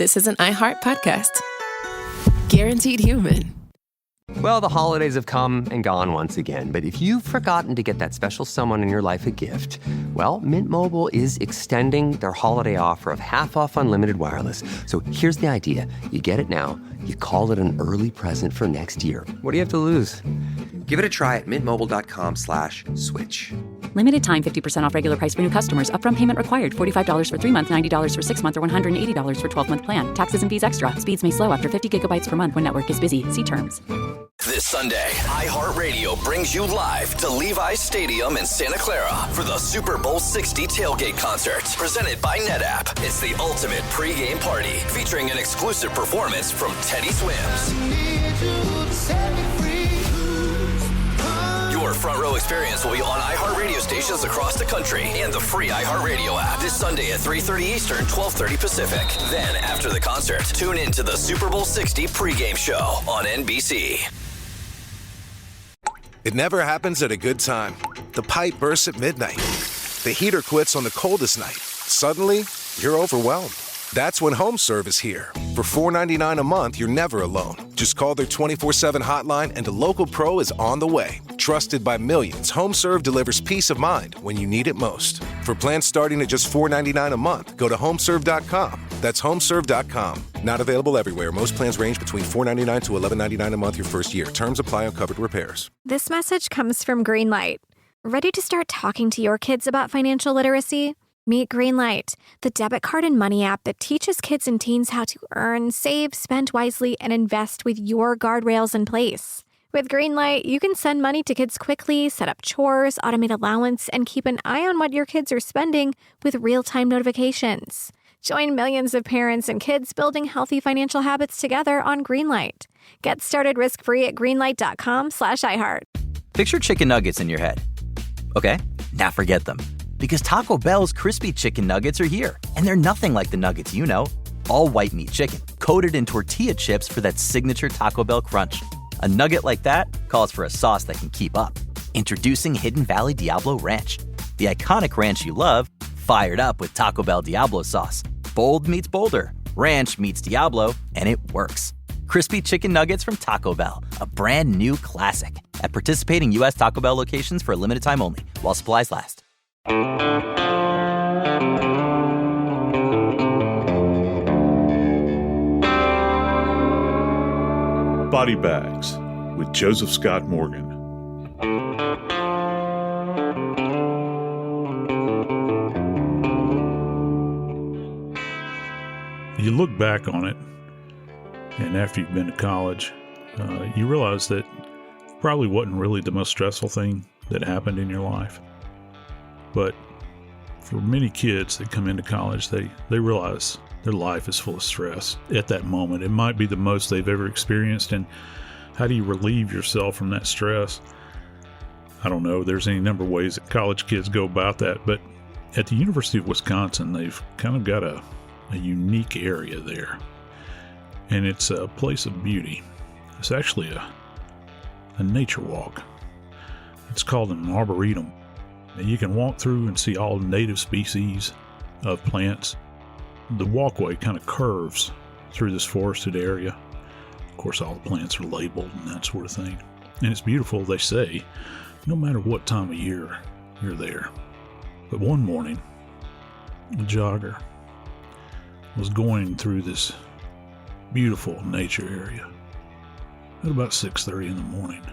this is an iHeart podcast. Guaranteed human. Well, the holidays have come and gone once again, but if you've forgotten to get that special someone in your life a gift, well, Mint Mobile is extending their holiday offer of half off unlimited wireless. So here's the idea. You get it now, you call it an early present for next year. What do you have to lose? Give it a try at mintmobile.com/switch. Limited time 50% off regular price for new customers. Upfront payment required. $45 for 3 months, $90 for 6 months, or $180 for 12-month plan. Taxes and fees extra. Speeds may slow after 50 gigabytes per month when network is busy. See terms. This Sunday, iHeartRadio brings you live to Levi's Stadium in Santa Clara for the Super Bowl 60 tailgate concert, presented by NetApp. It's the ultimate pregame party, featuring an exclusive performance from Teddy Swims. Your front row experience will be on iHeartRadio stations across the country and the free iHeartRadio app this Sunday at 3:30 Eastern, 12:30 Pacific. Then, after the concert, tune in to the Super Bowl 60 pregame show on NBC. It never happens at a good time. The pipe bursts at midnight. The heater quits on the coldest night. Suddenly, you're overwhelmed. That's when HomeServe is here. For $4.99 a month, you're never alone. Just call their 24/7 hotline and a local pro is on the way. Trusted by millions, HomeServe delivers peace of mind when you need it most. For plans starting at just $4.99 a month, go to homeserve.com. That's homeserve.com. Not available everywhere. Most plans range between $4.99 to $11.99 a month your first year. Terms apply on covered repairs. This message comes from Greenlight. Ready to start talking to your kids about financial literacy? Meet Greenlight, the debit card and money app that teaches kids and teens how to earn, save, spend wisely, and invest with your guardrails in place. With Greenlight, you can send money to kids quickly, set up chores, automate allowance, and keep an eye on what your kids are spending with real-time notifications. Join millions of parents and kids building healthy financial habits together on Greenlight. Get started risk-free at greenlight.com/iHeart. Picture chicken nuggets in your head. Okay, now forget them. Because Taco Bell's crispy chicken nuggets are here. And they're nothing like the nuggets you know. All white meat chicken, coated in tortilla chips for that signature Taco Bell crunch. A nugget like that calls for a sauce that can keep up. Introducing Hidden Valley Diablo Ranch. The iconic ranch you love, fired up with Taco Bell Diablo sauce. Bold meets bolder. Ranch meets Diablo, and it works. Crispy chicken nuggets from Taco Bell. A brand new classic. At participating U.S. Taco Bell locations for a limited time only, while supplies last. Body Bags with Joseph Scott Morgan. You look back on it, and after you've been to college, you realize that probably wasn't really the most stressful thing that happened in your life. But for many kids that come into college, they realize their life is full of stress at that moment. It might be the most they've ever experienced, and how do you relieve yourself from that stress? I don't know. There's any number of ways that college kids go about that, but at the University of Wisconsin, they've kind of got a unique area there, and it's a place of beauty. It's actually a nature walk. It's called an Arboretum. And you can walk through and see all native species of plants. The walkway kind of curves through this forested area. Of course, all the plants are labeled and that sort of thing. And it's beautiful, they say, no matter what time of year you're there. But one morning, a jogger was going through this beautiful nature area at about 6:30 in the morning.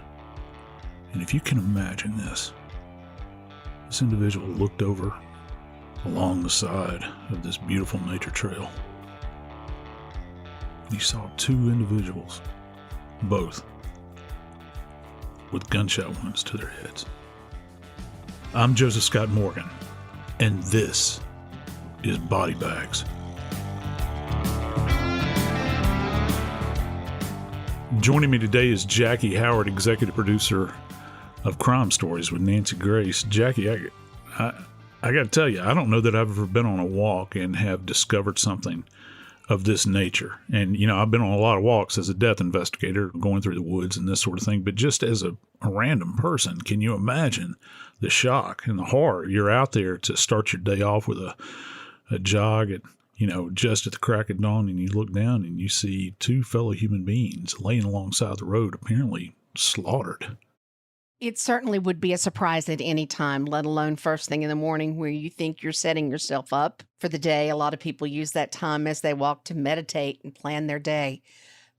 And if you can imagine this individual looked over along the side of this beautiful nature trail. He saw two individuals, both with gunshot wounds to their heads. I'm Joseph Scott Morgan, and this is Body Bags. Joining me today is Jackie Howard, executive producer of Crime Stories with Nancy Grace. Jackie, I got to tell you, I don't know that I've ever been on a walk and have discovered something of this nature. And, you know, I've been on a lot of walks as a death investigator, going through the woods and this sort of thing. But just as a random person, can you imagine the shock and the horror? You're out there to start your day off with a jog at, just at the crack of dawn, and you look down and you see two fellow human beings laying alongside the road, apparently slaughtered. It certainly would be a surprise at any time, let alone first thing in the morning where you think you're setting yourself up for the day. A lot of people use that time as they walk to meditate and plan their day.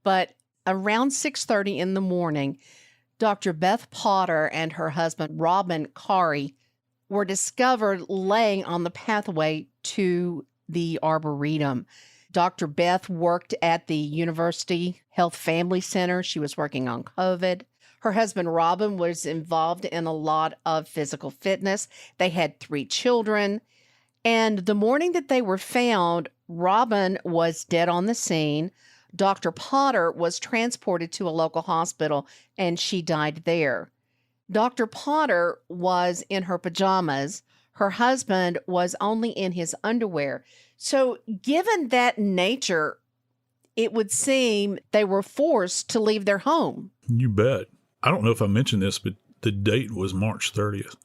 But around 6:30 in the morning, Dr. Beth Potter and her husband, Robin Carre, were discovered laying on the pathway to the Arboretum. Dr. Beth worked at the University Health Family Center. She was working on COVID. Her husband, Robin, was involved in a lot of physical fitness. They had 3 children. And the morning that they were found, Robin was dead on the scene. Dr. Potter was transported to a local hospital, and she died there. Dr. Potter was in her pajamas. Her husband was only in his underwear. So given that nature, it would seem they were forced to leave their home. You bet. I don't know if I mentioned this, but the date was March 30th.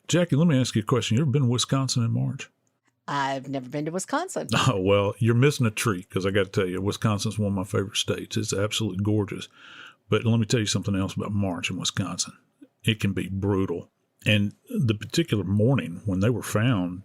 Jackie, let me ask you a question. You ever been to Wisconsin in March? I've never been to Wisconsin. Oh, well, you're missing a treat, because I got to tell you, Wisconsin's one of my favorite states. It's absolutely gorgeous. But let me tell you something else about March in Wisconsin. It can be brutal. And the particular morning when they were found,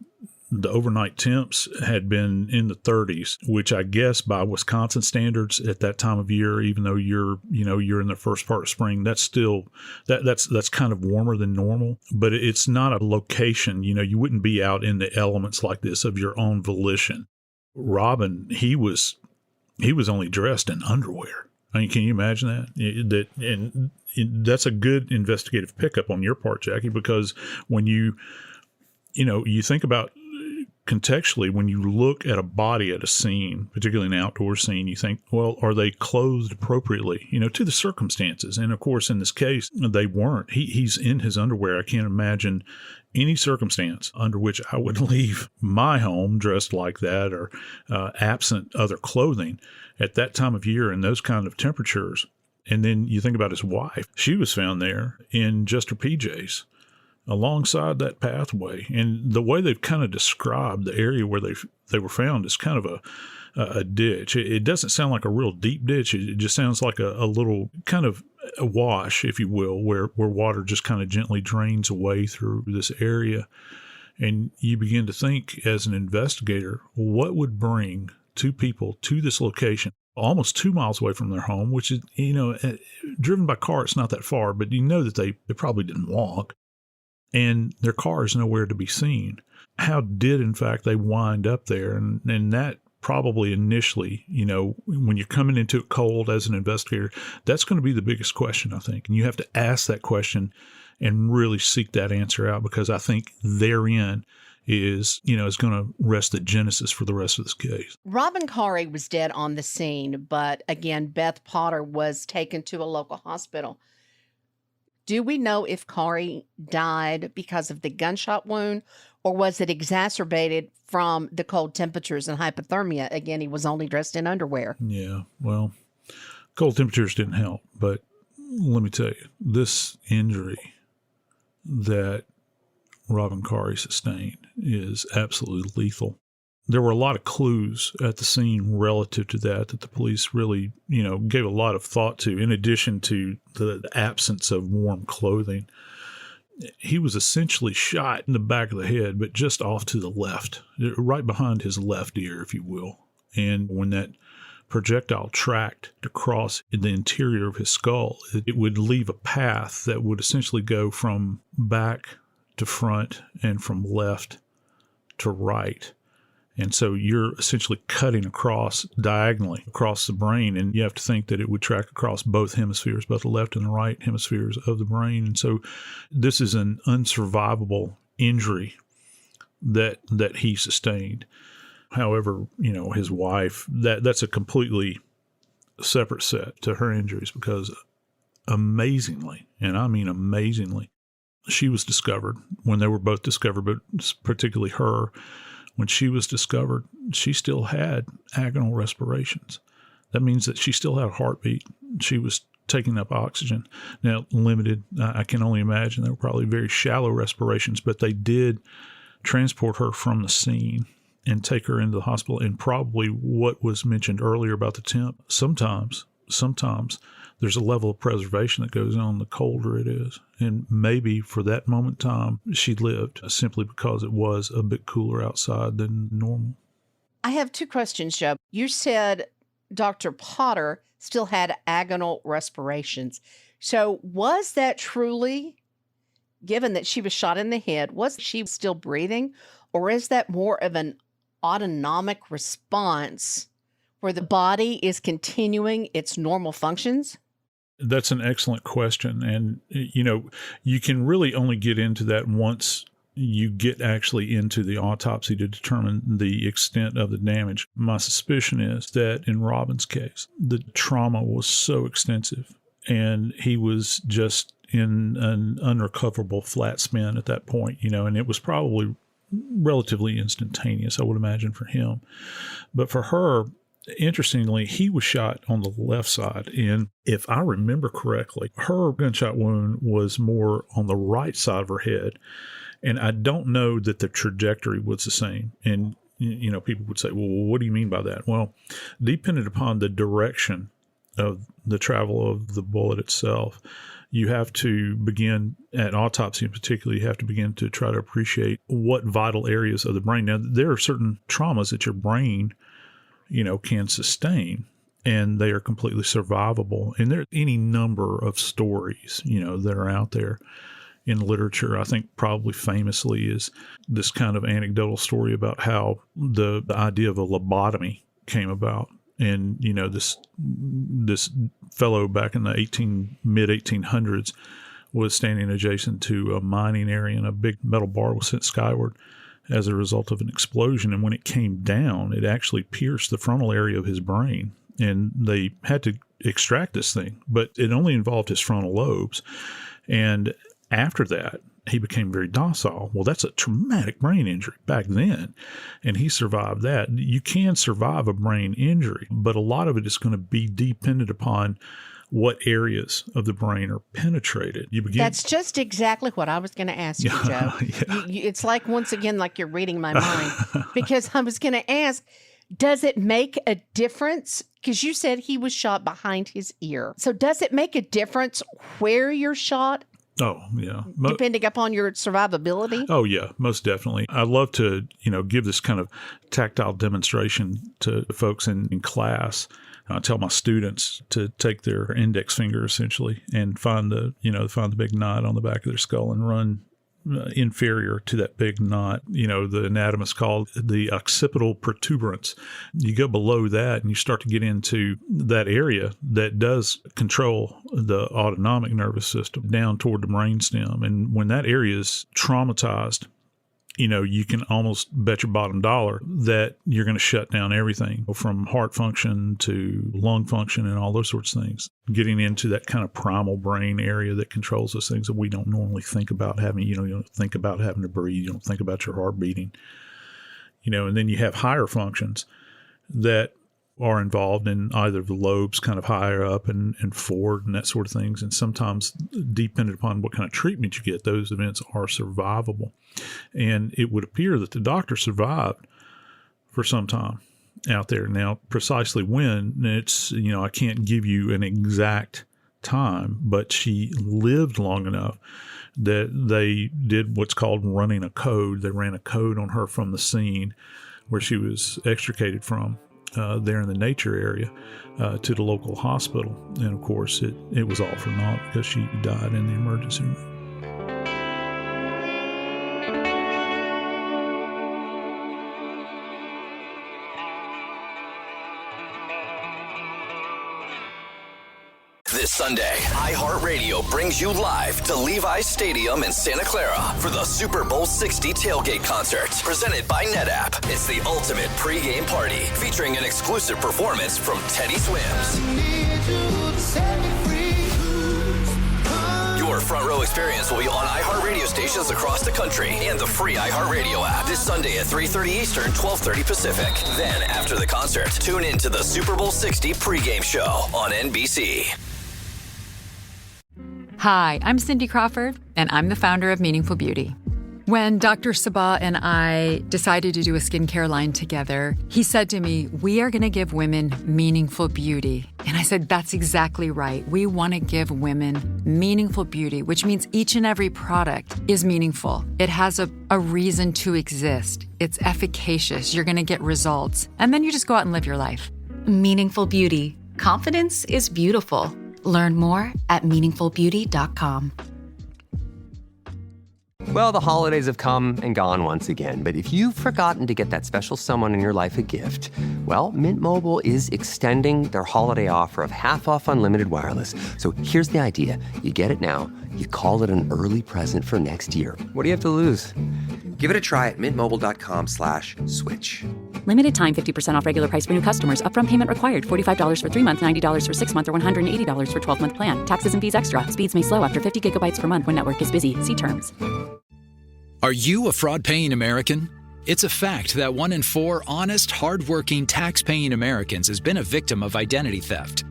the overnight temps had been in the 30s, which I guess by Wisconsin standards at that time of year, even though you're in the first part of spring, that's still that's kind of warmer than normal. But it's not a location. You wouldn't be out in the elements like this of your own volition. Robin, he was only dressed in underwear. I mean, can you imagine that? And that's a good investigative pickup on your part, Jackie, because when you think about contextually, when you look at a body at a scene, particularly an outdoor scene, you think, well, are they clothed appropriately, to the circumstances? And of course, in this case, they weren't. He's in his underwear. I can't imagine any circumstance under which I would leave my home dressed like that or absent other clothing at that time of year and those kind of temperatures. And then you think about his wife. She was found there in just her PJs alongside that pathway. And the way they've kind of described the area where they were found is kind of a ditch. It doesn't sound like a real deep ditch. It just sounds like a little kind of a wash, if you will, where water just kind of gently drains away through this area. And you begin to think as an investigator, what would bring 2 people to this location almost 2 miles away from their home, which is, driven by car, it's not that far, but that they probably didn't walk. And their car is nowhere to be seen. How did, in fact, they wind up there? And that probably initially, when you're coming into it cold as an investigator, that's going to be the biggest question, I think. And you have to ask that question and really seek that answer out, because I think therein is going to rest the genesis for the rest of this case. Robin Carre was dead on the scene, but again, Beth Potter was taken to a local hospital. Do we know if Khari died because of the gunshot wound, or was it exacerbated from the cold temperatures and hypothermia? Again, he was only dressed in underwear. Yeah, well, cold temperatures didn't help. But let me tell you, this injury that Robin Carre sustained is absolutely lethal. There were a lot of clues at the scene relative to that the police really, gave a lot of thought to, in addition to the absence of warm clothing. He was essentially shot in the back of the head, but just off to the left, right behind his left ear, if you will. And when that projectile tracked across the interior of his skull, it would leave a path that would essentially go from back to front and from left to right. And so you're essentially cutting across diagonally across the brain, and you have to think that it would track across both hemispheres, both the left and the right hemispheres of the brain. And so this is an unsurvivable injury that he sustained. However, his wife, that's a completely separate set to her injuries, because amazingly, and I mean amazingly, she was discovered when they were both discovered, but particularly her. When she was discovered, she still had agonal respirations. That means that she still had a heartbeat. She was taking up oxygen. Now, limited, I can only imagine they were probably very shallow respirations, but they did transport her from the scene. and take her into the hospital. And probably what was mentioned earlier about the temp, sometimes there's a level of preservation that goes on the colder it is. And maybe for that moment in time, she lived simply because it was a bit cooler outside than normal. I have 2 questions, Joe. You said Dr. Potter still had agonal respirations. So was that truly, given that she was shot in the head, was she still breathing? Or is that more of an autonomic response where the body is continuing its normal functions? That's an excellent question. And, you can really only get into that once you get actually into the autopsy to determine the extent of the damage. My suspicion is that in Robin's case, the trauma was so extensive and he was just in an unrecoverable flat spin at that point, and it was probably relatively instantaneous, I would imagine, for him. But for her, interestingly, he was shot on the left side. And if I remember correctly, her gunshot wound was more on the right side of her head. And I don't know that the trajectory was the same. And, people would say, well, what do you mean by that? Well, dependent upon the direction of the travel of the bullet itself, you have to begin, at autopsy in particular, you have to begin to try to appreciate what vital areas of the brain. Now, there are certain traumas that your brain can sustain, and they are completely survivable. And there are any number of stories, that are out there in literature. I think probably famously is this kind of anecdotal story about how the idea of a lobotomy came about. And, this fellow back in the mid-1800s was standing adjacent to a mining area, and a big metal bar was sent skyward as a result of an explosion. And when it came down, it actually pierced the frontal area of his brain. And they had to extract this thing, but it only involved his frontal lobes. And after that, he became very docile. Well, that's a traumatic brain injury back then, and he survived that. You can survive a brain injury, but a lot of it is going to be dependent upon what areas of the brain are penetrated. That's just exactly what I was going to ask you, Joe. Yeah. It's like, once again, like you're reading my mind, because I was going to ask, does it make a difference? Because you said he was shot behind his ear. So does it make a difference where you're shot? Oh, yeah. Depending upon your survivability? Oh, yeah, most definitely. I love to, give this kind of tactile demonstration to folks in class. I tell my students to take their index finger, essentially, and find the big knot on the back of their skull and run inferior to that big knot. The anatomists call the occipital protuberance. You go below that and you start to get into that area that does control the autonomic nervous system down toward the brainstem. And when that area is traumatized, you can almost bet your bottom dollar that you're going to shut down everything from heart function to lung function and all those sorts of things. Getting into that kind of primal brain area that controls those things that we don't normally think about having. You don't think about having to breathe. You don't think about your heart beating. And then you have higher functions that are involved in either the lobes kind of higher up and forward and that sort of things. And sometimes, depending upon what kind of treatment you get, those events are survivable. And it would appear that the doctor survived for some time out there. Now, precisely when, it's, I can't give you an exact time, but she lived long enough that they did what's called running a code. They ran a code on her from the scene where she was extricated from. There in the nature area to the local hospital. And of course, it was all for naught because she died in the emergency room. This Sunday, iHeartRadio brings you live to Levi's Stadium in Santa Clara for the Super Bowl 60 tailgate concert, presented by NetApp. It's the ultimate pregame party, featuring an exclusive performance from Teddy Swims. Your front row experience will be on iHeartRadio stations across the country and the free iHeartRadio app this Sunday at 3:30 Eastern, 12:30 Pacific. Then, after the concert, tune in to the Super Bowl 60 pregame show on NBC. Hi, I'm Cindy Crawford, and I'm the founder of Meaningful Beauty. When Dr. Sabah and I decided to do a skincare line together, he said to me, we are going to give women meaningful beauty. And I said, that's exactly right. We want to give women meaningful beauty, which means each and every product is meaningful. It has a reason to exist. It's efficacious. You're going to get results. And then you just go out and live your life. Meaningful beauty. Confidence is beautiful. Learn more at meaningfulbeauty.com. Well, the holidays have come and gone once again, but if you've forgotten to get that special someone in your life a gift, well, Mint Mobile is extending their holiday offer of half off unlimited wireless. So here's the idea. You get it now, you call it an early present for next year. What do you have to lose? Give it a try at mintmobile.com/switch. Limited time 50% off regular price for new customers. Upfront payment required. $45 for 3 months, $90 for 6 months, or $180 for 12-month plan. Taxes and fees extra. Speeds may slow after 50 gigabytes per month when network is busy. See terms. Are you a fraud-paying American? It's a fact that 1 in 4 honest, hard-working, tax-paying Americans has been a victim of identity theft.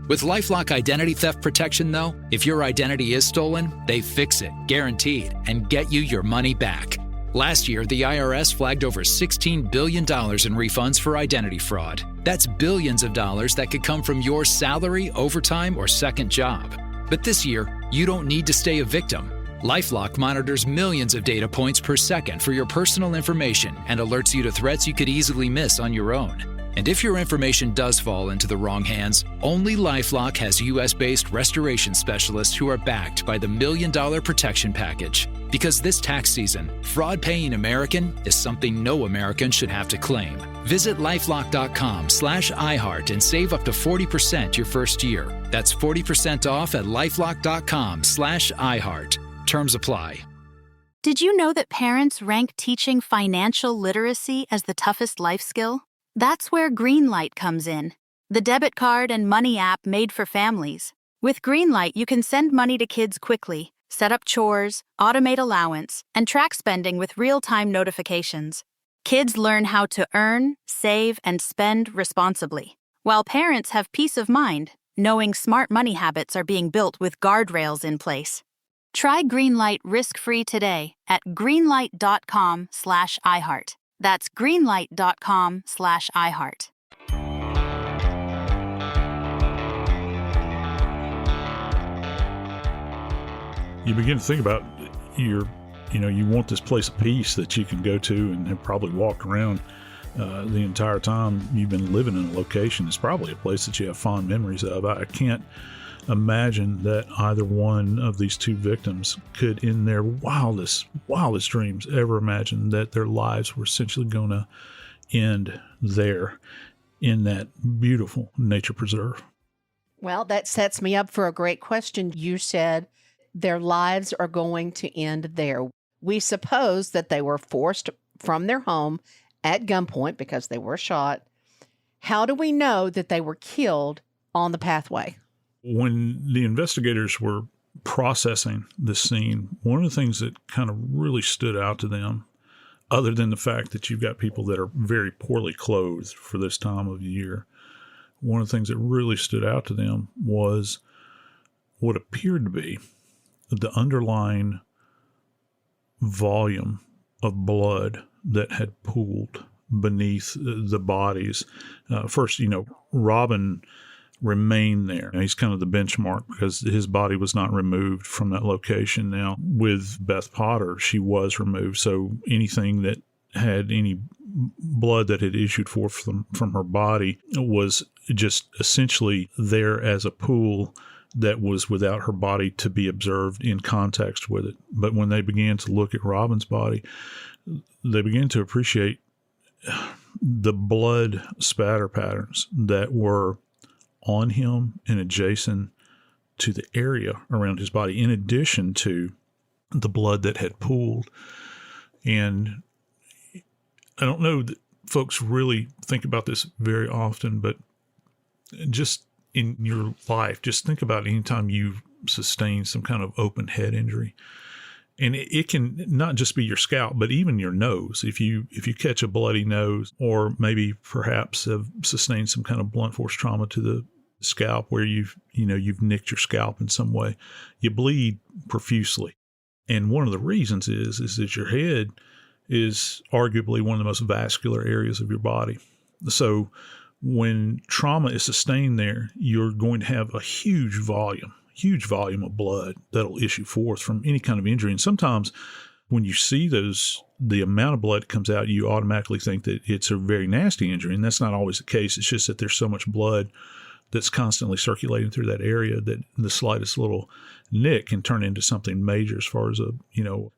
With LifeLock Identity Theft Protection, though, if your identity is stolen, they fix it, guaranteed, and get you your money back. Last year, the IRS flagged over $16 billion in refunds for identity fraud. That's billions of dollars that could come from your salary, overtime, or second job. But this year, you don't need to stay a victim. LifeLock monitors millions of data points per second for your personal information and alerts you to threats you could easily miss on your own. And if your information does fall into the wrong hands, only LifeLock has U.S.-based restoration specialists who are backed by the $1 Million Protection Package. Because this tax season, fraud-paying American is something no American should have to claim. Visit LifeLock.com/iHeart and save up to 40% your first year. That's 40% off at LifeLock.com/iHeart. Terms apply. Did you know that parents rank teaching financial literacy as the toughest life skill? That's where Greenlight comes in, the debit card and money app made for families. With Greenlight, you can send money to kids quickly, set up chores, automate allowance, and track spending with real-time notifications. Kids learn how to earn, save, and spend responsibly, while parents have peace of mind, knowing smart money habits are being built with guardrails in place. Try Greenlight risk-free today at greenlight.com/iHeart. That's greenlight.com/iHeart. You begin to think about you want this place of peace that you can go to and have probably walked around the entire time you've been living in a location. It's probably a place that you have fond memories of. I can't imagine that either one of these two victims could, in their wildest dreams, ever imagine that their lives were essentially going to end there in that beautiful nature preserve. Well, that sets me up for a great question. You said their lives are going to end there. We suppose that they were forced from their home at gunpoint because they were shot. How do we know that they were killed on the pathway? When the investigators were processing the scene, one of the things that kind of really stood out to them, other than the fact that you've got people that are very poorly clothed for this time of year, one of the things that really stood out to them was what appeared to be the underlying volume of blood that had pooled beneath the bodies. First, Robin remained there. He's kind of the benchmark because his body was not removed from that location. Now, with Beth Potter, she was removed. So anything that had any blood that had issued forth from her body was just essentially there as a pool that was without her body to be observed in context with it. But when they began to look at Robin's body, they began to appreciate the blood spatter patterns that were on him and adjacent to the area around his body, in addition to the blood that had pooled. And I don't know that folks really think about this very often, but just in your life, just think about any time you've sustained some kind of open head injury. And it can not just be your scalp, but even your nose. If you catch a bloody nose, or maybe perhaps have sustained some kind of blunt force trauma to the scalp where you've nicked your scalp in some way, you bleed profusely. And one of the reasons is that your head is arguably one of the most vascular areas of your body. So when trauma is sustained there, you're going to have a huge volume of blood that'll issue forth from any kind of injury. And sometimes when you see the amount of blood that comes out, you automatically think that it's a very nasty injury. And that's not always the case. It's just that there's so much blood that's constantly circulating through that area that the slightest little nick can turn into something major as far as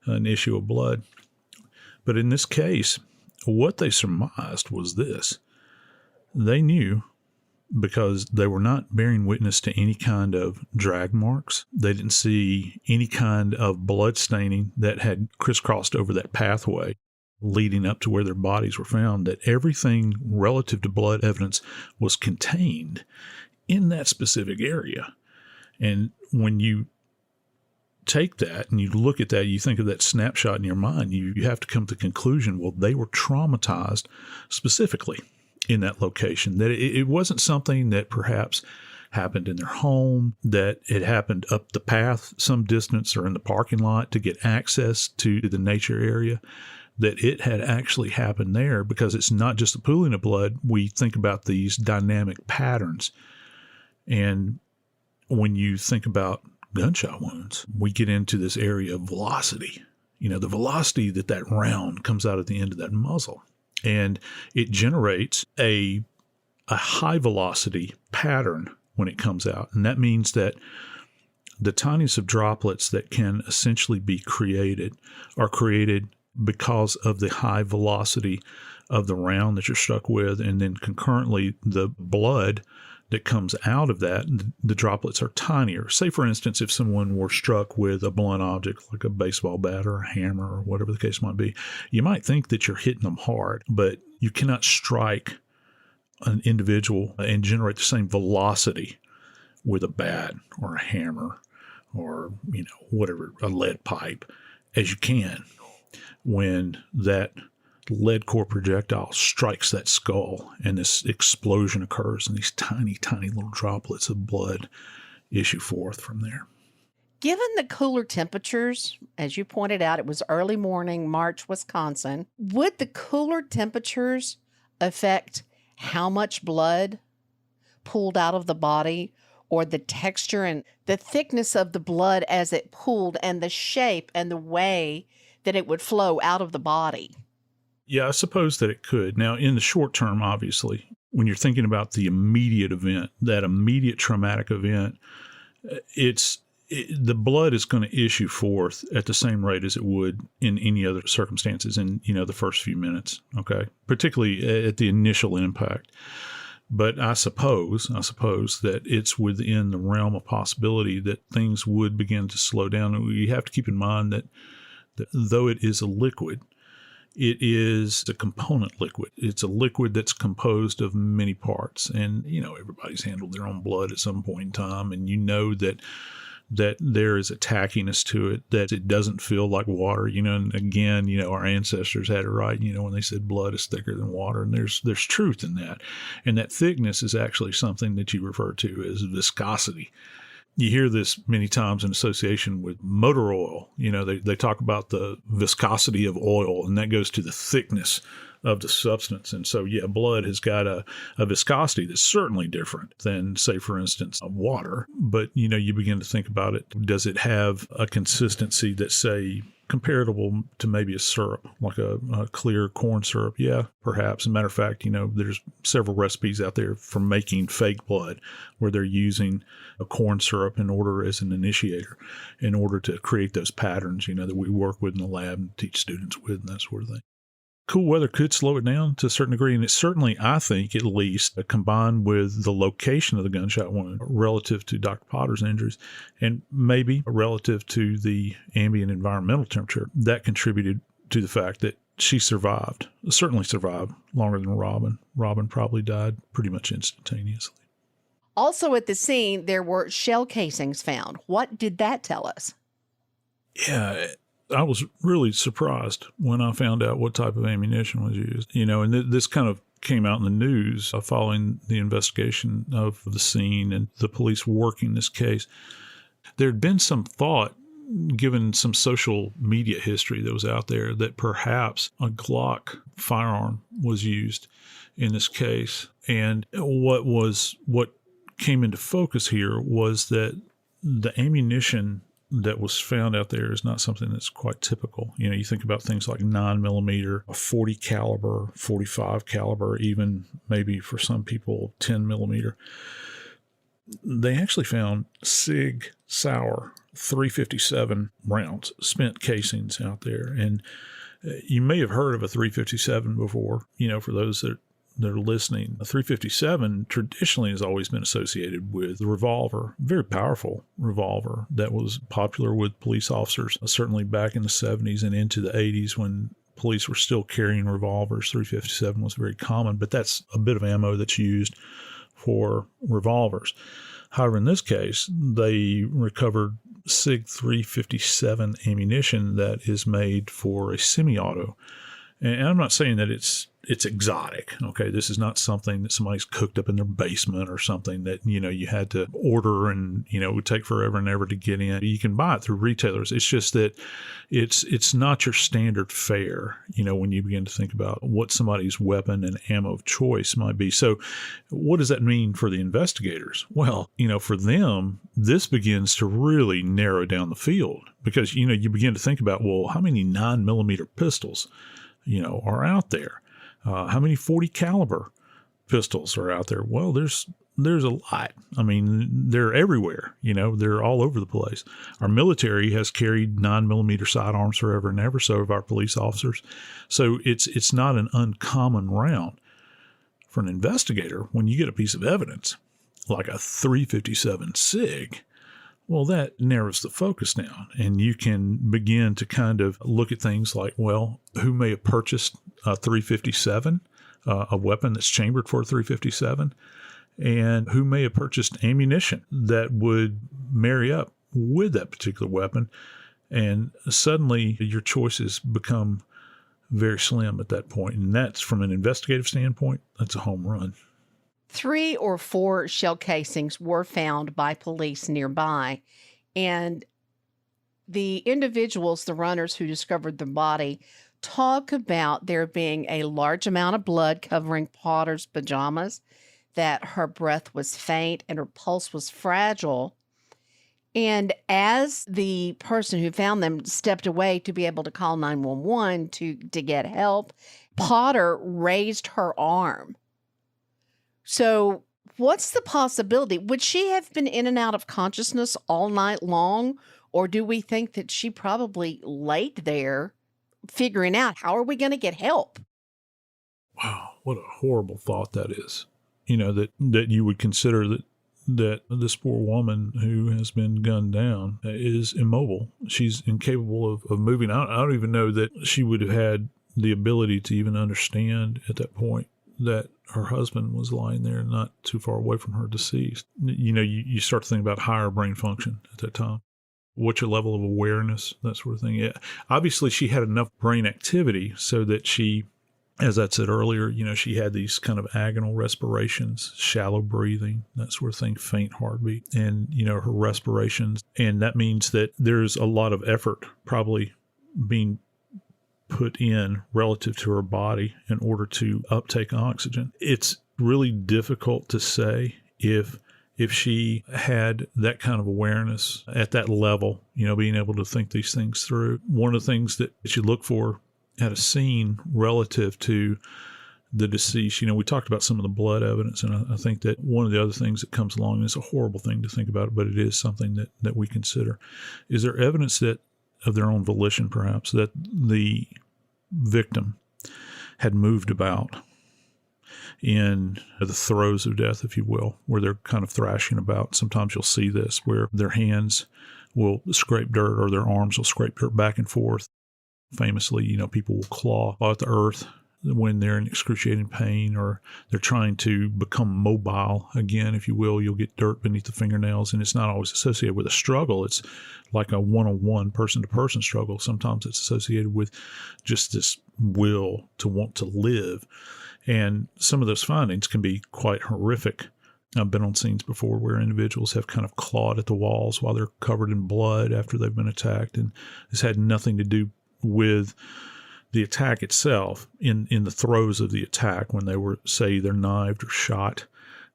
an issue of blood. But in this case, what they surmised was this. They knew, because they were not bearing witness to any kind of drag marks. They didn't see any kind of blood staining that had crisscrossed over that pathway leading up to where their bodies were found, that everything relative to blood evidence was contained in that specific area. And when you take that and you look at that, you think of that snapshot in your mind, you have to come to the conclusion, well, they were traumatized specifically in that location, that it wasn't something that perhaps happened in their home, that it happened up the path some distance or in the parking lot to get access to the nature area, that it had actually happened there, because it's not just the pooling of blood. We think about these dynamic patterns. And when you think about gunshot wounds, we get into this area of velocity, the velocity that round comes out at the end of that muzzle. And it generates a high velocity pattern when it comes out. And that means that the tiniest of droplets that can essentially be created are created because of the high velocity of the round that you're struck with. And then concurrently, the blood that comes out of that, the droplets are tinier. Say, for instance, if someone were struck with a blunt object like a baseball bat or a hammer or whatever the case might be, you might think that you're hitting them hard, but you cannot strike an individual and generate the same velocity with a bat or a hammer or, whatever, a lead pipe, as you can when that lead core projectile strikes that skull and this explosion occurs and these tiny, tiny little droplets of blood issue forth from there. Given the cooler temperatures, as you pointed out, it was early morning, March, Wisconsin. Would the cooler temperatures affect how much blood pooled out of the body, or the texture and the thickness of the blood as it pooled, and the shape and the way that it would flow out of the body? Yeah, I suppose that it could. Now, in the short term, obviously, when you're thinking about the immediate event, that immediate traumatic event, the blood is going to issue forth at the same rate as it would in any other circumstances in, the first few minutes, okay? Particularly at the initial impact. But I suppose that it's within the realm of possibility that things would begin to slow down. You have to keep in mind that though it is a liquid, it is a component liquid. It's a liquid that's composed of many parts. And, everybody's handled their own blood at some point in time. And that there is a tackiness to it, that it doesn't feel like water. And again, our ancestors had it right, when they said blood is thicker than water. And there's truth in that. And that thickness is actually something that you refer to as viscosity. You hear this many times in association with motor oil. They talk about the viscosity of oil, and that goes to the thickness of the substance. And so, blood has got a viscosity that's certainly different than, say, for instance, water. But, you begin to think about it. Does it have a consistency that's, say, comparable to maybe a syrup, like a clear corn syrup? Yeah, perhaps. As a matter of fact, there's several recipes out there for making fake blood where they're using a corn syrup as an initiator in order to create those patterns, that we work with in the lab and teach students with and that sort of thing. Cool weather could slow it down to a certain degree, and it certainly, I think, at least, combined with the location of the gunshot wound relative to Dr. Potter's injuries, and maybe relative to the ambient environmental temperature, that contributed to the fact that she certainly survived longer than Robin. Robin probably died pretty much instantaneously. Also at the scene, there were shell casings found. What did that tell us? Yeah, I was really surprised when I found out what type of ammunition was used. And this kind of came out in the news following the investigation of the scene and the police working this case. There had been some thought given some social media history that was out there, that perhaps a Glock firearm was used in this case. And what came into focus here was that the ammunition that was found out there is not something that's quite typical. You know, you think about things like 9mm, a 40 caliber, 45 caliber, even maybe for some people 10mm. They actually found Sig Sauer 357 rounds, spent casings out there. And you may have heard of a 357 before, you know, for those that are listening. A 357 traditionally has always been associated with the revolver, very powerful revolver that was popular with police officers, certainly back in the 70s and into the 80s when police were still carrying revolvers. 357 was very common, but that's a bit of ammo that's used for revolvers. However, in this case, they recovered SIG 357 ammunition that is made for a semi-auto. And I'm not saying that it's exotic. Okay. This is not something that somebody's cooked up in their basement or something that, you know, you had to order and, you know, it would take forever and ever to get in. You can buy it through retailers. It's just that it's not your standard fare, you know, when you begin to think about what somebody's weapon and ammo of choice might be. So what does that mean for the investigators? Well, you know, for them, this begins to really narrow down the field because, you know, you begin to think about, well, how many 9mm pistols, you know, are out there? How many 40 caliber pistols are out there? Well, there's a lot. I mean, they're everywhere. You know, they're all over the place. Our military has carried 9mm sidearms forever and ever. So have our police officers. So it's not an uncommon round for an investigator when you get a piece of evidence like a 357 SIG. Well, that narrows the focus down, and you can begin to kind of look at things like, well, who may have purchased a 357, a weapon that's chambered for a 357, and who may have purchased ammunition that would marry up with that particular weapon. And suddenly your choices become very slim at that point. And that's, from an investigative standpoint, that's a home run. 3 or 4 shell casings were found by police nearby, and the individuals, the runners who discovered the body, talk about there being a large amount of blood covering Potter's pajamas, that her breath was faint and her pulse was fragile. And as the person who found them stepped away to be able to call 911 to get help, Potter raised her arm. So what's the possibility? Would she have been in and out of consciousness all night long? Or do we think that she probably laid there figuring out, how are we going to get help? Wow, what a horrible thought that is. You know, that you would consider that this poor woman who has been gunned down is immobile. She's incapable of moving. I don't even know that she would have had the ability to even understand at that point that her husband was lying there not too far away from her, deceased. You know, you start to think about higher brain function at that time. What's your level of awareness, that sort of thing. Yeah. Obviously, she had enough brain activity so that she, as I said earlier, you know, she had these kind of agonal respirations, shallow breathing, that sort of thing, faint heartbeat, and, you know, her respirations. And that means that there's a lot of effort probably being put in relative to her body in order to uptake oxygen. It's really difficult to say if she had that kind of awareness at that level, you know, being able to think these things through. One of the things that you look for at a scene relative to the deceased, you know, we talked about some of the blood evidence, and I think that one of the other things that comes along, and it's a horrible thing to think about, but it is something that we consider. Is there evidence that of their own volition, perhaps, that the victim had moved about in the throes of death, if you will, where they're kind of thrashing about? Sometimes you'll see this where their hands will scrape dirt or their arms will scrape dirt back and forth. Famously, you know, people will claw at the earth when they're in excruciating pain or they're trying to become mobile again, if you will. You'll get dirt beneath the fingernails, and it's not always associated with a struggle. It's like a one-on-one, person-to-person struggle. Sometimes it's associated with just this will to want to live. And some of those findings can be quite horrific I've been on scenes before where individuals have kind of clawed at the walls while they're covered in blood after they've been attacked. And this had nothing to do with the attack itself in the throes of the attack when they were, say, either knifed or shot.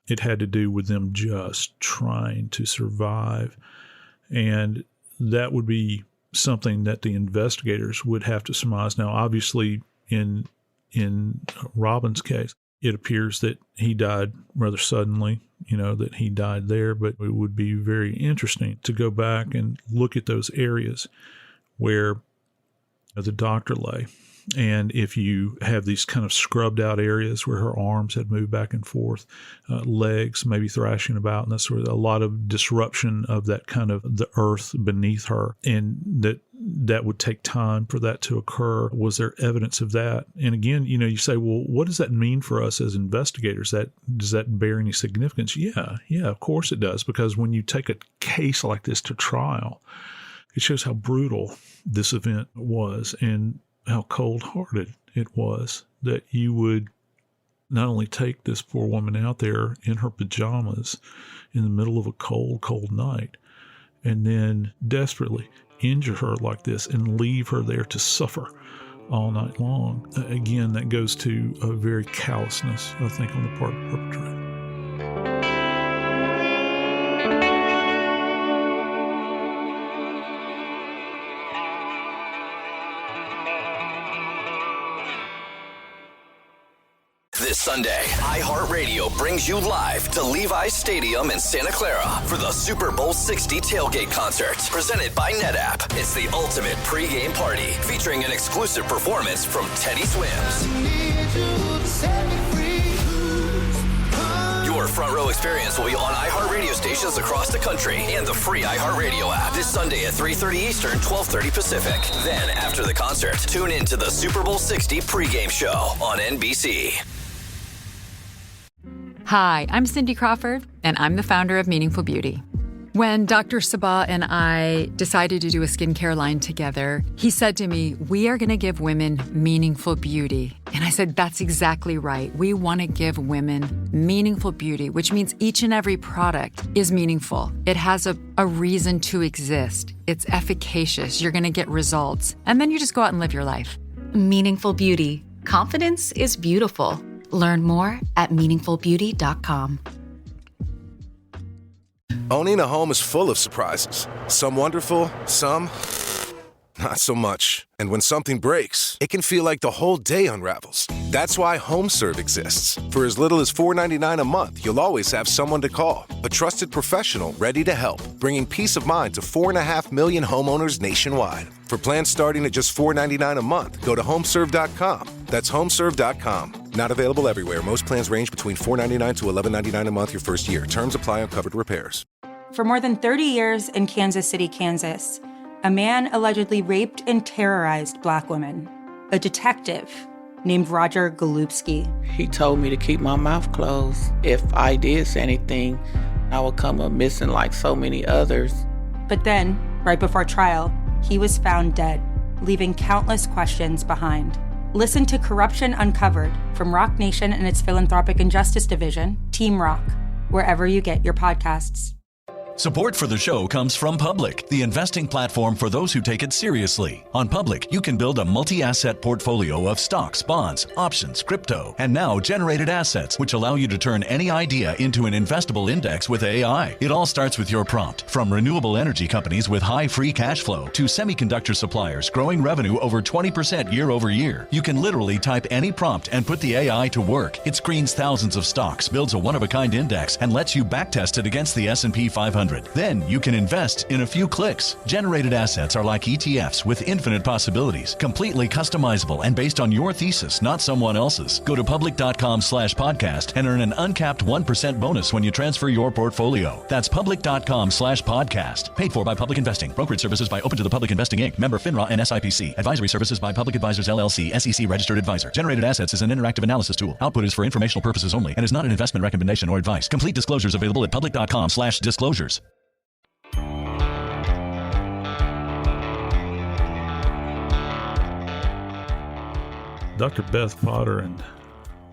It had to do with them just trying to survive. And that would be something that the investigators would have to surmise. Now, obviously, in Robin's case, it appears that he died rather suddenly, that he died there, but it would be very interesting to go back and look at those areas where the doctor lay. And if you have these kind of scrubbed out areas where her arms had moved back and forth, legs maybe thrashing about, and that sort of a lot of disruption of that kind of the earth beneath her, and that would take time for that to occur. Was there evidence of that? And again, you say, well, what does that mean for us as investigators? Does that bear any significance? Yeah, of course it does, because when you take a case like this to trial, it shows how brutal this event was and how cold-hearted it was that you would not only take this poor woman out there in her pajamas in the middle of a cold, cold night and then desperately injure her like this and leave her there to suffer all night long. Again, that goes to a very callousness, I think, on the part of the perpetrator. This Sunday, iHeartRadio brings you live to Levi's Stadium in Santa Clara for the Super Bowl 60 tailgate concert, presented by NetApp. It's the ultimate pregame party, featuring an exclusive performance from Teddy Swims. Your front row experience will be on iHeartRadio stations across the country and the free iHeartRadio app this Sunday at 3:30 Eastern, 12:30 Pacific. Then, after the concert, tune in to the Super Bowl 60 pregame show on NBC. Hi, I'm Cindy Crawford, and I'm the founder of Meaningful Beauty. When Dr. Sabah and I decided to do a skincare line together, he said to me, we are going to give women meaningful beauty. And I said, that's exactly right. We want to give women meaningful beauty, which means each and every product is meaningful. It has a reason to exist. It's efficacious. You're going to get results. And then you just go out and live your life. Meaningful Beauty. Confidence is beautiful. Learn more at meaningfulbeauty.com. Owning a home is full of surprises. Some wonderful, some not so much. And when something breaks, it can feel like the whole day unravels. That's why HomeServe exists. For as little as $4.99 a month, you'll always have someone to call. A trusted professional ready to help, bringing peace of mind to 4.5 million homeowners nationwide. For plans starting at just $4.99 a month, go to homeserve.com. That's homeserve.com. Not available everywhere. Most plans range between $4.99 to $11.99 a month your first year. Terms apply on covered repairs. For more than 30 years in Kansas City, Kansas, a man allegedly raped and terrorized Black women. A detective named Roger Golubsky. He told me to keep my mouth closed. If I did say anything, I would come up missing like so many others. But then, right before trial, he was found dead, leaving countless questions behind. Listen to Corruption Uncovered from Rock Nation and its Philanthropic and Justice Division, Team Rock, wherever you get your podcasts. Support for the show comes from Public, the investing platform for those who take it seriously. On Public, you can build a multi-asset portfolio of stocks, bonds, options, crypto, and now generated assets, which allow you to turn any idea into an investable index with AI. It all starts with your prompt. From renewable energy companies with high free cash flow to semiconductor suppliers growing revenue over 20% year over year, you can literally type any prompt and put the AI to work. It screens thousands of stocks, builds a one-of-a-kind index, and lets you backtest it against the S&P 500. Then you can invest in a few clicks. Generated assets are like ETFs with infinite possibilities, completely customizable and based on your thesis, not someone else's. Go to public.com/podcast and earn an uncapped 1% bonus when you transfer your portfolio. That's public.com/podcast. Paid for by Public Investing. Brokerage services by Open to the Public Investing Inc. Member FINRA and SIPC. Advisory services by Public Advisors LLC, SEC registered advisor. Generated assets is an interactive analysis tool. Output is for informational purposes only and is not an investment recommendation or advice. Complete disclosures available at public.com/disclosures. Dr. Beth Potter and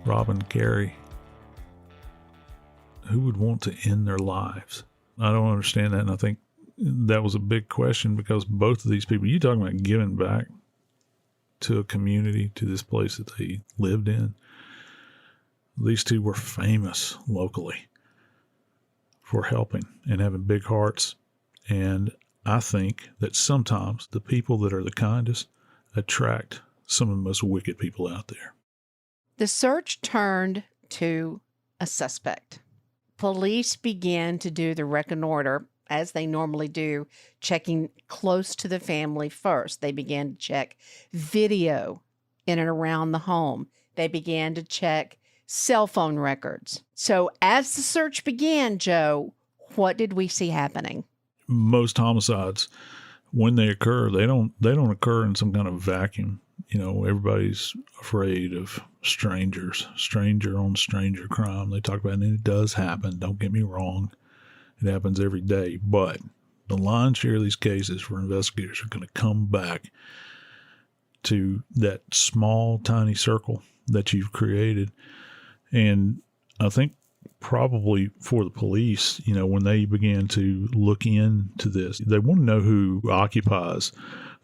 Robin Carre want to end their lives? I don't understand that, and I think that was a big question because both of these people, you talking about giving back to a community, to this place that they lived in. These two were famous locally for helping and having big hearts. And I think that sometimes the people that are the kindest attract some of the most wicked people out there. The search turned to a suspect. Police began to do the reconnoiter, as they normally do, checking close to the family first. They began to check video in and around the home. They began to check cell phone records. So as the search began, Joe, what did we see happening? Most homicides, when they occur, they don't occur in some kind of vacuum. You know, everybody's afraid of strangers, stranger on stranger crime. They talk about it, and it does happen. Don't get me wrong. It happens every day. But the lion's share of these cases for investigators are going to come back to that small, tiny circle that you've created. And I think probably for the police, you know, when they began to look into this, they want to know who occupies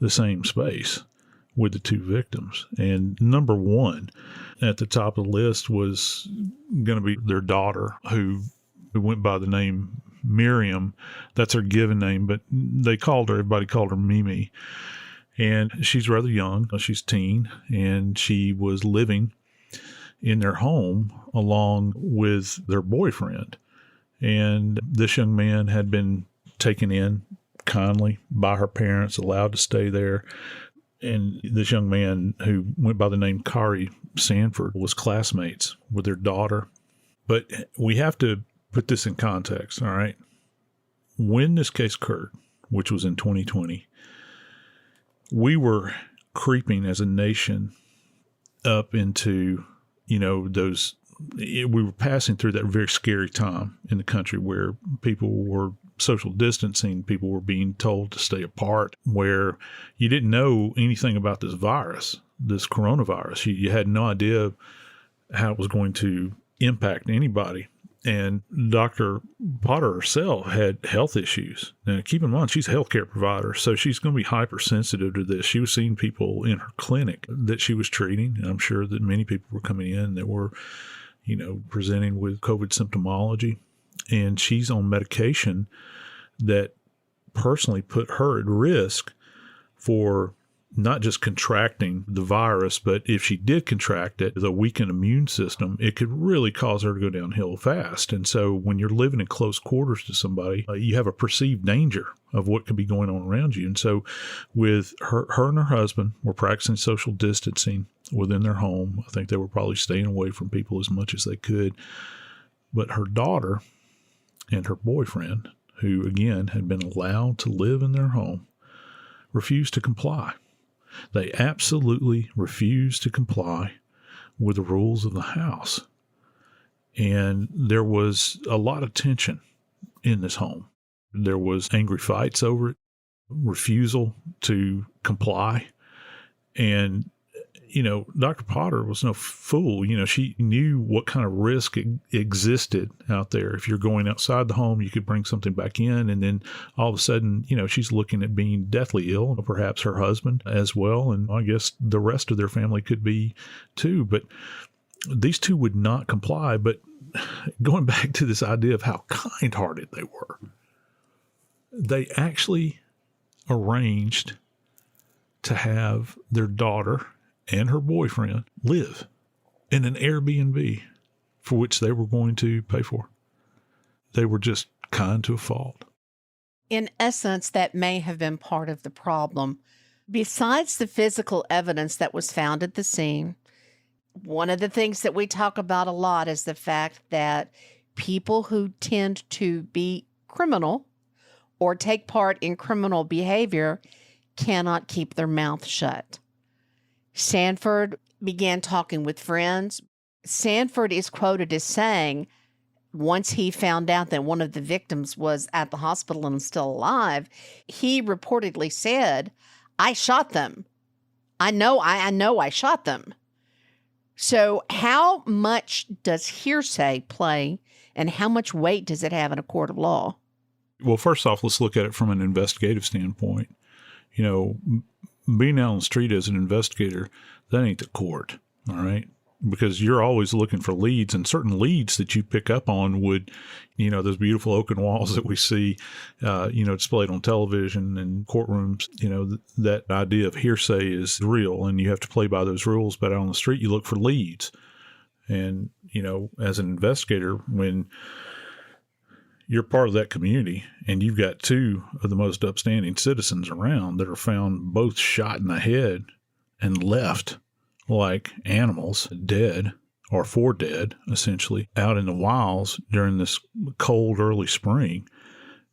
the same space with the two victims. And number one at the top of the list was going to be their daughter, who went by the name Miriam. That's her given name, but everybody called her Mimi. And she's rather young. She's teen, and she was living in their home along with their boyfriend. And this young man had been taken in kindly by her parents, allowed to stay there. And this young man, who went by the name Khari Sanford, was classmates with their daughter. But we have to put this in context, all right? When this case occurred, which was in 2020, we were creeping as a nation up into, you know, we were passing through that very scary time in the country where people were social distancing, people were being told to stay apart, where you didn't know anything about this virus, this coronavirus. You had no idea how it was going to impact anybody. And Dr. Potter herself had health issues. Now, keep in mind, she's a healthcare provider, so she's going to be hypersensitive to this. She was seeing people in her clinic that she was treating, and I'm sure that many people were coming in that were, you know, presenting with COVID symptomology. And she's on medication that personally put her at risk for not just contracting the virus, but if she did contract it, the weakened immune system, it could really cause her to go downhill fast. And so when you're living in close quarters to somebody, you have a perceived danger of what could be going on around you. And so with her and her husband were practicing social distancing within their home. I think they were probably staying away from people as much as they could. But her daughter and her boyfriend, who again had been allowed to live in their home, refused to comply. They absolutely refused to comply with the rules of the house. And there was a lot of tension in this home. There was angry fights over it, refusal to comply. And, you know, Dr. Potter was no fool. You know, she knew what kind of risk existed out there. If you're going outside the home, you could bring something back in. And then all of a sudden, you know, she's looking at being deathly ill, perhaps her husband as well. And I guess the rest of their family could be too. But these two would not comply. But going back to this idea of how kind-hearted they were, they actually arranged to have their daughter and her boyfriend live in an Airbnb for which they were going to pay for. They were just kind to a fault. In essence, that may have been part of the problem. Besides the physical evidence that was found at the scene, one of the things that we talk about a lot is the fact that people who tend to be criminal or take part in criminal behavior cannot keep their mouth shut. Sanford began talking with friends. Sanford is quoted as saying, once he found out that one of the victims was at the hospital and still alive, he reportedly said, "I shot them. I know I shot them." So how much does hearsay play And how much weight does it have in a court of law? Well, first off, let's look at it from an investigative standpoint. You know, being out on the street as an investigator, that ain't the court, all right? Because you're always looking for leads, and certain leads that you pick up on would, you know, those beautiful oaken walls that we see, displayed on television and courtrooms, that idea of hearsay is real, and you have to play by those rules. But out on the street, you look for leads. And, as an investigator, when you're part of that community and you've got two of the most upstanding citizens around that are found both shot in the head and left like animals, dead or for dead, essentially, out in the wilds during this cold early spring,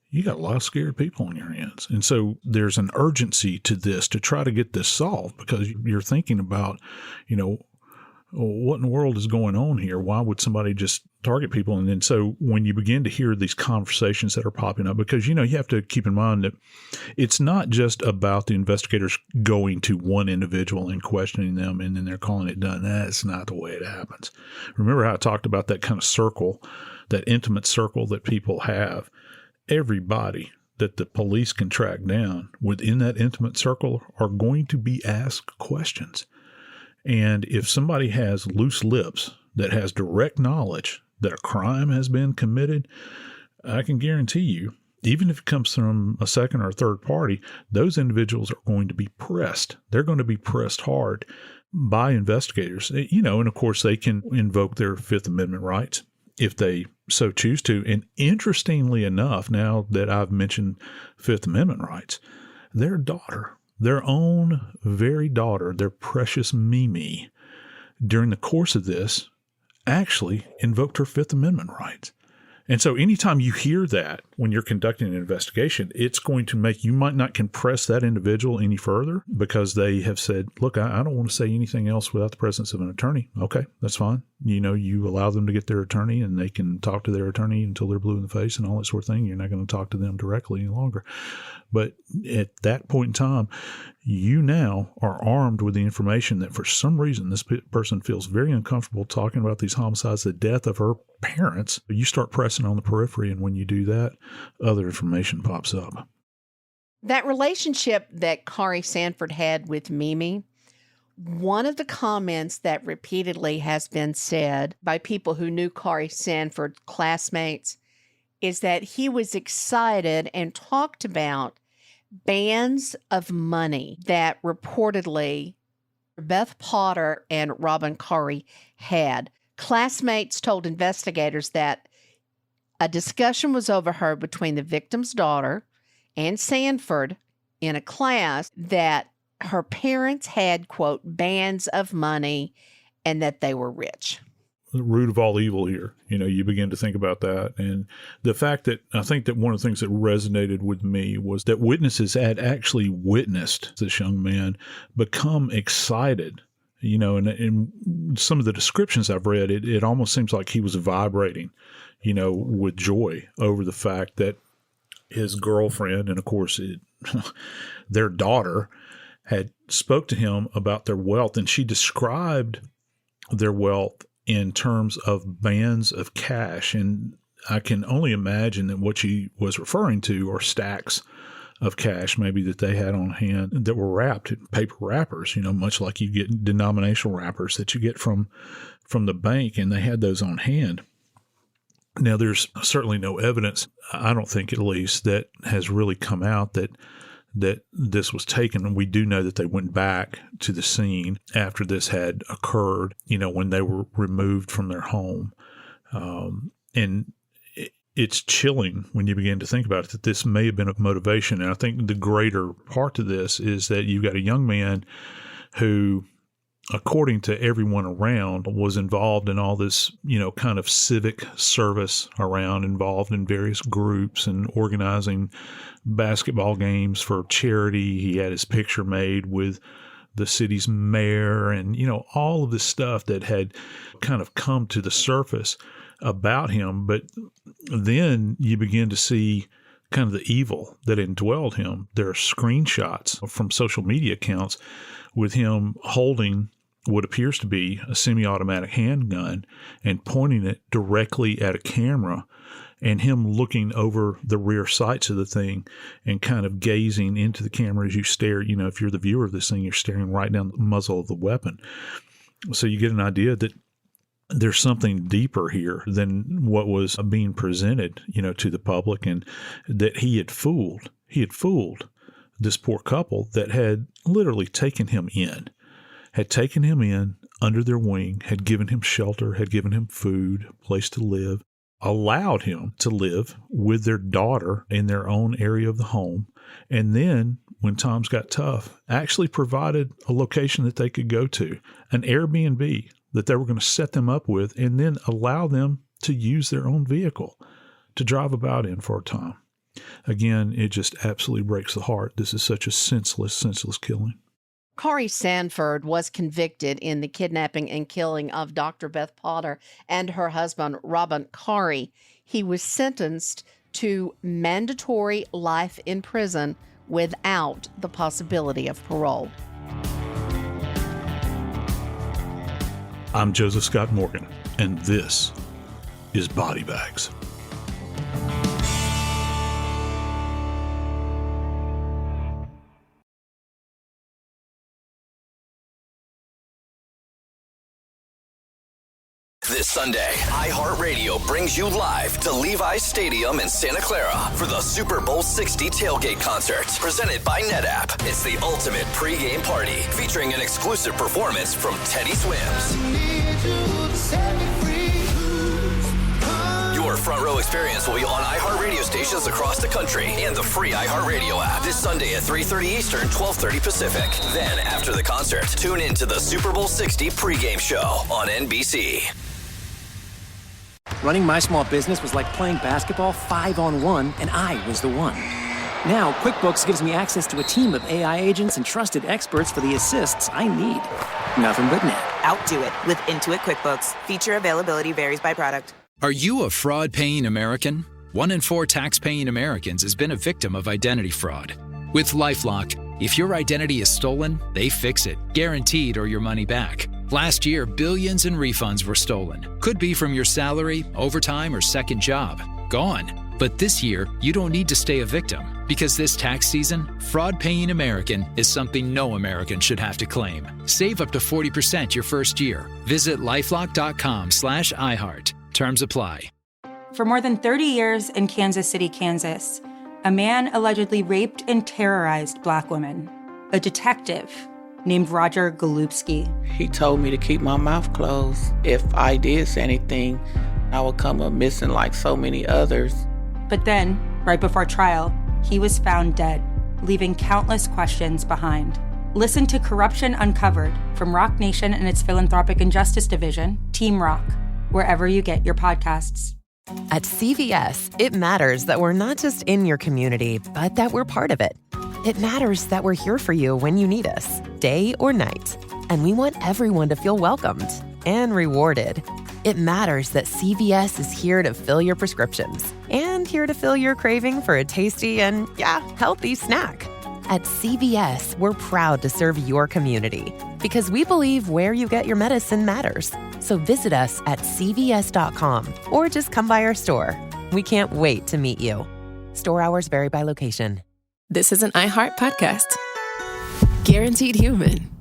you got a lot of scared people on your hands. And so there's an urgency to this to try to get this solved, because you're thinking about, what in the world is going on here? Why would somebody just target people? And then so when you begin to hear these conversations that are popping up, because, you have to keep in mind that it's not just about the investigators going to one individual and questioning them and then they're calling it done. That's not the way it happens. Remember how I talked about that kind of circle, that intimate circle that people have? Everybody that the police can track down within that intimate circle are going to be asked questions. And if somebody has loose lips that has direct knowledge that a crime has been committed, I can guarantee you, even if it comes from a second or third party, those individuals are going to be pressed. They're going to be pressed hard by investigators, and of course they can invoke their Fifth Amendment rights if they so choose to. And interestingly enough, now that I've mentioned Fifth Amendment rights, their daughter, their own very daughter, their precious Mimi, during the course of this, actually invoked her Fifth Amendment rights. And so anytime you hear that when you're conducting an investigation, it's going to make, you might not compress that individual any further because they have said, look, I don't want to say anything else without the presence of an attorney. Okay, that's fine. You allow them to get their attorney and they can talk to their attorney until they're blue in the face and all that sort of thing. You're not going to talk to them directly any longer. But at that point in time, you now are armed with the information that for some reason this person feels very uncomfortable talking about these homicides, the death of her parents. You start pressing on the periphery, and when you do that, other information pops up. That relationship that Khari Sanford had with Mimi, one of the comments that repeatedly has been said by people who knew Khari Sanford, classmates, is that he was excited and talked about bands of money that reportedly Beth Potter and Robin Carre had. Classmates told investigators that a discussion was overheard between the victim's daughter and Sanford in a class that her parents had, quote, bands of money and that they were rich. The root of all evil here. You begin to think about that. And the fact that I think that one of the things that resonated with me was that witnesses had actually witnessed this young man become excited. And in some of the descriptions I've read, it almost seems like he was vibrating, with joy over the fact that his girlfriend and, of course, their daughter had spoke to him about their wealth. And she described their wealth in terms of bands of cash. And I can only imagine that what she was referring to are stacks of cash maybe that they had on hand that were wrapped in paper wrappers, much like you get denominational wrappers that you get from the bank, and they had those on hand. Now, there's certainly no evidence, I don't think at least, that has really come out that this was taken. And we do know that they went back to the scene after this had occurred, when they were removed from their home. And it's chilling when you begin to think about it, that this may have been a motivation. And I think the greater part to this is that you've got a young man who, according to everyone around, was involved in all this, kind of civic service around, involved in various groups and organizing basketball games for charity. He had his picture made with the city's mayor and, all of this stuff that had kind of come to the surface about him. But then you begin to see kind of the evil that indwelled him. There are screenshots from social media accounts with him holding what appears to be a semi-automatic handgun and pointing it directly at a camera, and him looking over the rear sights of the thing and kind of gazing into the camera as you stare. You know, if you're the viewer of this thing, you're staring right down the muzzle of the weapon. So you get an idea that there's something deeper here than what was being presented, you know, to the public, and that he had fooled this poor couple that had literally taken him in under their wing, had given him shelter, had given him food, place to live, allowed him to live with their daughter in their own area of the home, and then, when times got tough, actually provided a location that they could go to, an Airbnb that they were going to set them up with, and then allow them to use their own vehicle to drive about in for a time. Again, it just absolutely breaks the heart. This is such a senseless killing. Khari Sanford was convicted in the kidnapping and killing of Dr. Beth Potter and her husband, Robin Carre. He was sentenced to mandatory life in prison without the possibility of parole. I'm Joseph Scott Morgan, and this is Body Bags. This Sunday, iHeartRadio brings you live to Levi's Stadium in Santa Clara for the Super Bowl 60 tailgate concert, presented by NetApp. It's the ultimate pregame party, featuring an exclusive performance from Teddy Swims. Your front row experience will be on iHeartRadio stations across the country and the free iHeartRadio app this Sunday at 3:30 Eastern, 12:30 Pacific. Then, after the concert, tune in to the Super Bowl 60 pregame show on NBC. Running my small business was like playing basketball 5-on-1, and I was the one. Now, QuickBooks gives me access to a team of AI agents and trusted experts for the assists I need. Nothing but net. Outdo it with Intuit QuickBooks. Feature availability varies by product. Are you a fraud-paying American? 1 in 4 tax-paying Americans has been a victim of identity fraud. With LifeLock, if your identity is stolen, they fix it, guaranteed, or your money back. Last year, billions in refunds were stolen. Could be from your salary, overtime, or second job. Gone. But this year, you don't need to stay a victim, because this tax season, fraud-paying American is something no American should have to claim. Save up to 40% your first year. Visit lifelock.com/iHeart. Terms apply. For more than 30 years in Kansas City, Kansas, a man allegedly raped and terrorized Black women. A detective named Roger Golubski. He told me to keep my mouth closed. If I did say anything, I would come up missing like so many others. But then, right before trial, he was found dead, leaving countless questions behind. Listen to Corruption Uncovered from Rock Nation and its Philanthropic and Justice Division, Team Rock, wherever you get your podcasts. At CVS, it matters that we're not just in your community, but that we're part of it. It matters that we're here for you when you need us, day or night. And we want everyone to feel welcomed and rewarded. It matters that CVS is here to fill your prescriptions and here to fill your craving for a tasty and, healthy snack. At CVS, we're proud to serve your community because we believe where you get your medicine matters. So visit us at cvs.com or just come by our store. We can't wait to meet you. Store hours vary by location. This is an iHeart podcast. Guaranteed Human.